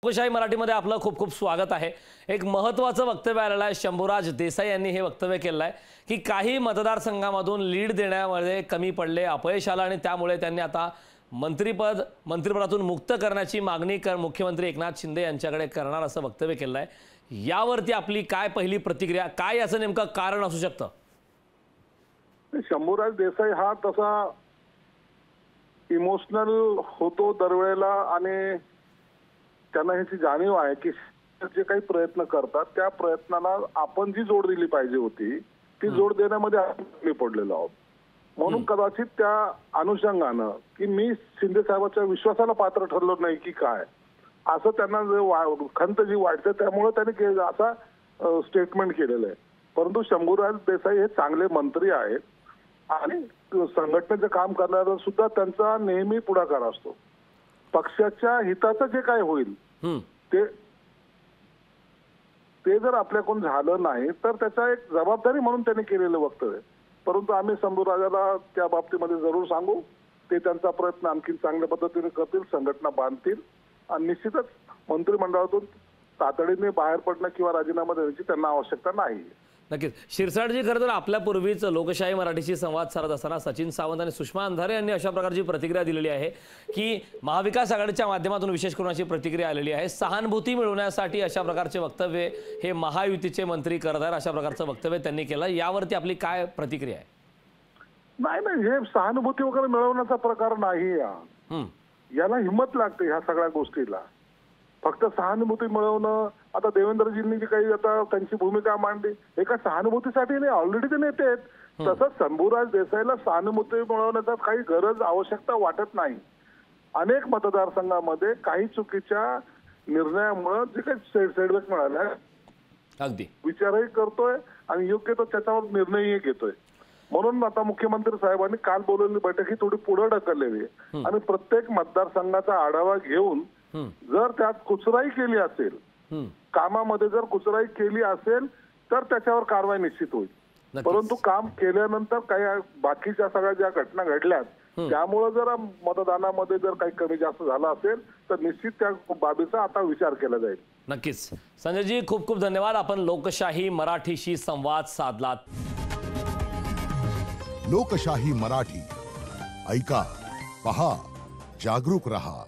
लोकशाही मराठीमध्ये आपलं खूप खूप स्वागत आहे। एक महत्त्वाचं वक्तव्य आलेलं आहे। शंभूराज देसाई यांनी हे वक्तव्य केलं आहे की काही मतदारसंघामधून लीड देण्यामध्ये कमी पडले, अपयश आलं आणि त्यामुळे त्यांनी आता मंत्रिपदातून मुक्त करण्याची मागणी मुख्यमंत्री एकनाथ शिंदे यांच्याकडे करणार असं वक्तव्य केलं आहे। यावरती आपली काय पहिली प्रतिक्रिया, काय याचं नेमकं कारण असू शकतं? शंभूराज देसाई हा तसा इमोशनल होतो दरवेळेला आणि त्यांना ह्याची जाणीव आहे की जे काही प्रयत्न करतात त्या प्रयत्नाला आपण जी जोड दिली पाहिजे होती ती जोड देण्यामध्ये आपण पडलेलो आहोत। म्हणून कदाचित त्या अनुषंगानं की मी शिंदे साहेबांच्या विश्वासाला पात्र ठरलो नाही की काय असं त्यांना खंत जी वाटते त्यामुळे त्यांनी असा स्टेटमेंट केलेलं आहे। परंतु शंभूराज देसाई हे चांगले मंत्री आहेत आणि संघटनेचं काम करणारा सुद्धा त्यांचा नेहमी पुढाकार असतो। पक्षाच्या हिताचं जे काय होईल ते जर आपल्याकडून झालं नाही तर त्याचा एक जबाबदारी म्हणून त्यांनी केलेलं वक्तव्य। परंतु आम्ही शंभूराजाला त्या बाबतीमध्ये जरूर सांगू, ते त्यांचा प्रयत्न आणखी चांगल्या पद्धतीने करतील, संघटना बांधतील आणि निश्चितच मंत्रिमंडळातून तातडीने बाहेर पडणं किंवा राजीनामा देण्याची त्यांना आवश्यकता नाही। नक्कीच शिरसाटजी, खरं तर आपल्यापूर्वीच लोकशाही मराठीशी संवाद साधत असताना सचिन सावंत आणि सुषमा अंधारे यांनी अशा प्रकारची प्रतिक्रिया दिलेली आहे की महाविकास आघाडीच्या माध्यमातून विशेष करून अशी प्रतिक्रिया आलेली आहे, सहानुभूती मिळवण्यासाठी अशा प्रकारचे वक्तव्य हे महायुतीचे मंत्री करत आहेत, अशा प्रकारचं वक्तव्य त्यांनी केलं। यावरती आपली काय प्रतिक्रिया आहे? नाही, हे सहानुभूती वगैरे मिळवण्याचा प्रकार नाही। याला हिंमत लागते ह्या सगळ्या गोष्टीला। फक्त सहानुभूती मिळवणं, आता देवेंद्रजींनी जी काही आता त्यांची भूमिका मांडली एका सहानुभूतीसाठी नाही, ऑलरेडी ते नेते आहेत। तसंच शंभूराज देसाईला सहानुभूती मिळवण्याचा काही गरज आवश्यकता वाटत नाही। अनेक मतदारसंघामध्ये काही चुकीच्या निर्णयामुळे जे काही सेडबॅक मिळाला अगदी विचारही करतोय आणि योग्य तो त्याच्यावर निर्णयही घेतोय। म्हणून आता मुख्यमंत्री साहेबांनी काल बोलवलेली बैठक ही थोडी पुढे ढकललेली आहे आणि प्रत्येक मतदारसंघाचा आढावा घेऊन जर त्यात कुचराई केली असेल, कामामध्ये जर कुचराई केली असेल तर त्याच्यावर कारवाई निश्चित होईल। परंतु काम केल्यानंतर काही बाकीच्या सगळ्या ज्या घटना घडल्यात त्यामुळे जर मतदानामध्ये जर काही कमी जास्त झाला असेल तर निश्चित त्या बाबीचा आता विचार केला जाईल। नक्कीच संजयजी, खूप खूप धन्यवाद। आपण लोकशाही मराठीशी संवाद साधलात। लोकशाही मराठी ऐका, पहा, जागरूक रहा।